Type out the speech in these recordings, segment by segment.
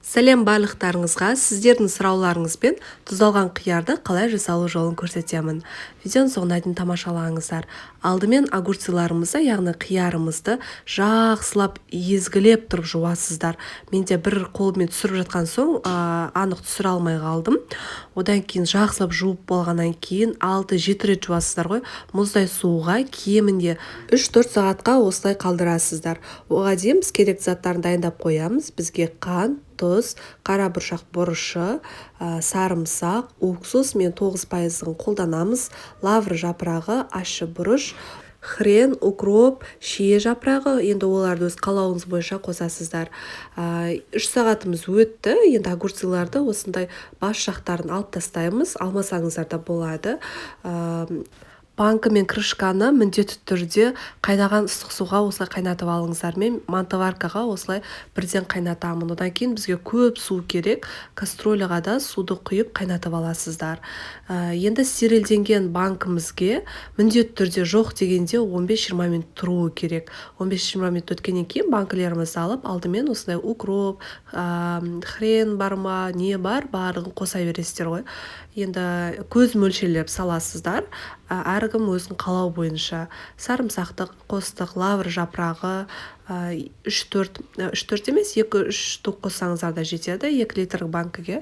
Сәлем барлықтарыңызға, сіздердің сұрауларыңызбен тұздалған қиярды қалай жасалу жолын көрсетемін. Видеоның соңына дейін тамашалаңыздар. Алдымен огурциларымызды, яғни қиярымызды жақсылап езгілеп тұрып жуасыздар. Менде бір қолмен түсіріп жатқан соң анық түсіре алмай қалдым. Одан кейін жақсылап жуып болғаннан кейін 6-7 рет жуасыздар ғой. Мұздай суға кемінде 3-4 сағатқа осылай қалдырасыздар. Оған дейін біз керекті заттарын дайындап қоямыз. Бізге қант, тұз, қара бұршақ бұрышы, сарымсақ, уксус, мен 9% қолданамыз, лавр жапырағы, ащы бұрыш, хрен, укроп, шие жапырағы, енді оларды өз қалауыңыз бойынша қосасыздар. 3 сағатымыз өтті, енді огурциларды осындай бас жақтарын алып тастаймыз, алмасаңыздар да болады. Банка мен крышканы міндетті түрде қайнаған ыстық суға осылай қайнатып алыңыздар. Мен мантываркаға осылай бірден қайнатамын. Одан кейін бізге көп су керек. Кастрюляға да суды құйып қайнатып аласыздар. Енді стерильденген банкімізге міндетті түрде жоқ дегенде 15-20 минут тұруы керек. 15-20 минут өткеннен кейін банкілерімізді алып, алдымен осындай укроп, хрен бар ма, не бар, барлығын қоса бересіздер ғой. Енді көз мөлшерлеп саласыздар. Әркім өзінің қалау бойынша. Сарымсақты қостық, лавр жапырағы 3-4 емес, 2-3 штук қоссаңыздар да жетеді 2 литрлік банкіге.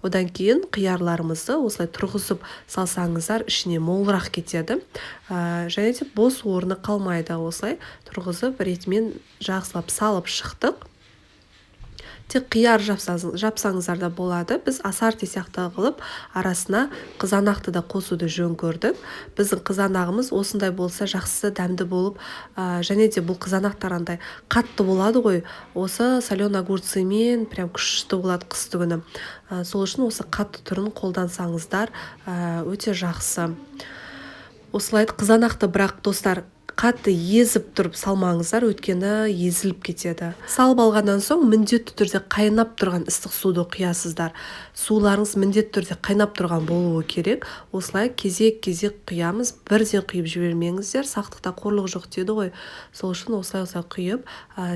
Одан кейін қиярларымызды осылай тұрғызып салсаңыздар, ішіне молырақ кетеді. Және де бос орны қалмайды. Осылай тұрғызып ретімен жақсылап салып шықтық. Тек қияр жапсаңыздар да болады. Біз асарти сияқты қылып арасына қызанақты да қосуды жөн көрдік. Біздің қызанағымыз осындай болса жақсы дәмді болып, және де бұл қызанақтар андай қатты болады ғой. Осы солен огурцымен прям күшті болады қысты күні. Сол үшін осы қатты түрін қолдансаңыздар өте жақсы. Осылай қызанақты бірақ достар қатты езіп тұрып салмаңыздар, өткені езіліп кетеді. Салып алғаннан соң міндетті түрде қайнап тұрған ыстық суды құясыздар. Суларыңыз міндетті түрде қайнап тұрған болуы керек. Осылай кезек-кезек құямыз, бірден құйып жібермеңіздер, сақтықта қорлық жоқ деді ғой. Сол үшін осылай құйып,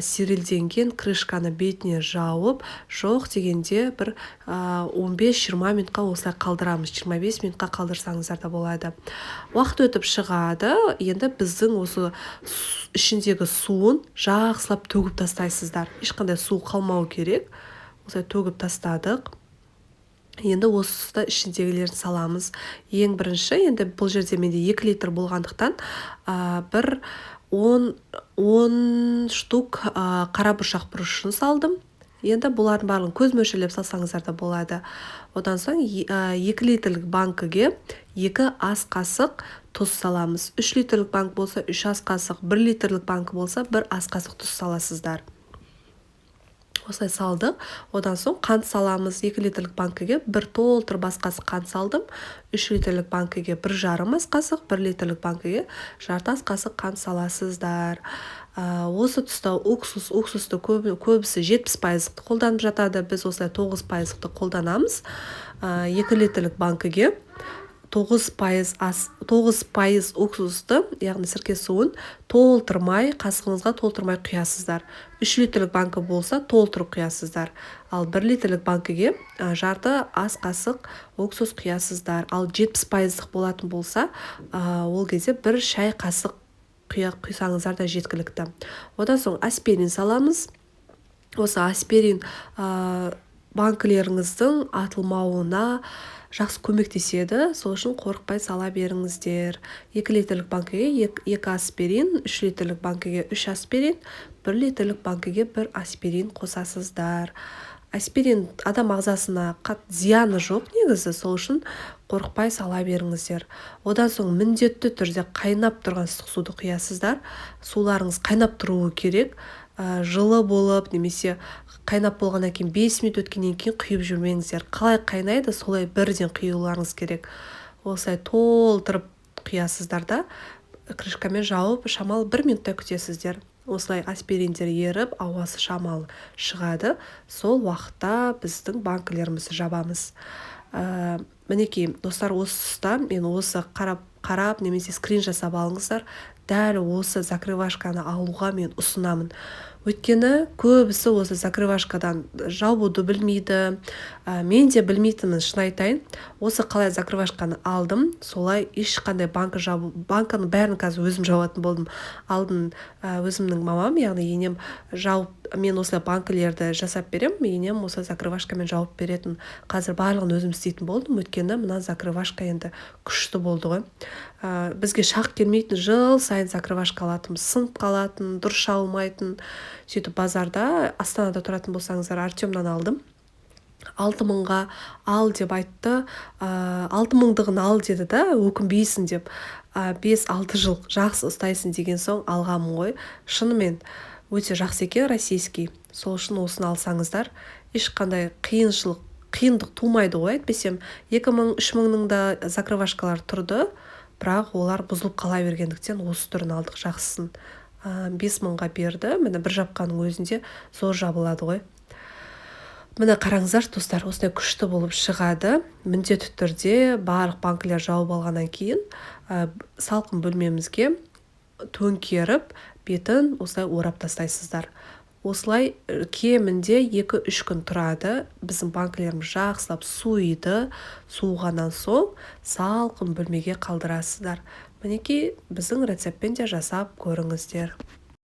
стерильденген крышканы бетіне жауып, жоқ дегенде бір 15-20 минутқа осылай қалдырамыз. 25 минутқа қалдырсаңыздар да болады. Уақыт өтіп шығады. Енді біздің осы ішіндегі суын жақсылап төгіп тастайсыздар. Ешқандай су қалмау керек. Осылай төгіп тастадық. Енді осыда ішіндегілерін саламыз. Ең бірінші, енді бұл жерде менде 2 литр болғандықтан бір 10 штук қара бұршақ бұрышын салдым. Енді бұлардың барлығын көз мөлшерлеп салсаңыздар да болады. Одан соң 2 литрлік банкіге 2 ас қасық тұз саламыз. 3 литрлік банк болса 3 ас қасық, 1 литрлік банк болса 1 ас қасық тұз саласыздар. Осылай салдық. Одан соң қант саламыз. 2 литрлік банкіге 1 толтыр бас қасық қант салдым. 3 литрлік банкіге 1,5 ас қасық, 1 литрлік банкіге жарты ас қасық қант саласыздар. Осы тұста уксусты көбісі 70% қолданып жатады. Біз осылай 9% қолданамыз. 2 литрлік банкіге 9% уксусты, яғни сірке суын толтырмай, қасығыңызға толтырмай құясыздар. 3 литрлік банкі болса толтырып құясыздар. Ал 1 литрлік банкіге жарты ас қасық уксус құясыздар. Ал 70% болатын болса, ол кезде 1 шай қасық құйсаңыздар да жеткілікті. Одан соң аспирин саламыз. Осы аспирин банкілеріңіздің атылмауына жақсы көмектеседі. Сол үшін қорықпай сала беріңіздер. 2 литрлік банкіге 2 аспирин, 3 литрлік банкіге 3 аспирин, 1 литрлік банкіге 1 аспирин қосасыздар. Аспирин адам ағзасына зияны жоқ негізі, сол үшін қорықпай сала беріңіздер. Одан соң міндетті түрде қайнап тұрған ыстық суды құясыздар. Суларыңыз қайнап тұруы керек. Жылы болып, немесе қайнап болғаннан кейін 5 минут өткеннен кейін құйып жүрмеңіздер. Қалай қайнайды, солай бірден құюларыңыз керек. Осылай толтырып құясыздар да, крышкамен жауып, шамалы 1 минутта күтесіздер. Осылай аспириндер еріп, ауасы шамалы шығады. Сол уақытта біздің банкілерімізді жабамыз. Мінекей, достар, осы тұста мен осы қарап немесе скрин жасап алыңыздар. дәл осы закрывашканы алуға мен ұсынамын. Өйткені көбісі осы закрывашкадан жабуды білмейді. Мен де білмейтінмін, шын айтайын. Осы қалай закрывашканы алдым, солай ешқандай банканың бәрін қазір өзім жауатын болдым. Алдын өзімнің мамам, яғни енем жауып, мен осылай банкілерді жасап берем, енем осы закрывашкамен жауып беретін. Қазір барлығын өзім істейтін болдым, өйткені мына закрывашка енді күшті болды ғой. Бізге шақ келмейтін, жыл сайын закрывашка алатын, сынып қалатын, дұрыс жабылмайтын. Сөйтіп базарда, Астанада тұратын болсаңыздар, Артемнан алдым. 6.000-ға ал деп айтты. 6.000-дығын ал деді да, өкінбейсің деп. 5-6 жыл жақсы ұстайсың деген соң алғамын ғой. Шынымен өте жақсы екен, российский. Сол үшін осыны алсаңыздар, ешқандай қиындық тумайды ғой. Әйтпесем 2000-3000-ның да закрывашкалар тұрды, бірақ олар бұзылып қала бергендіктен осы түрін алдық, жақсысын. 5000-ға берді. Міне бір жапқаның өзінде зор жабылады ғой. Міне қараңыздар достар, осындай күшті болып шығады. Міндетті түрде барлық банкілер жауып алғаннан кейін салқын бөлмемізге төңкеріп, бетін осылай орап тастайсыздар. Осылай кемінде 2-3 күн тұрады. Біздің банкілеріміз жақсылап суиды. Суығаннан соң салқын бөлмеге қалдырасыздар. Мінекей біздің рецептпен де жасап көріңіздер.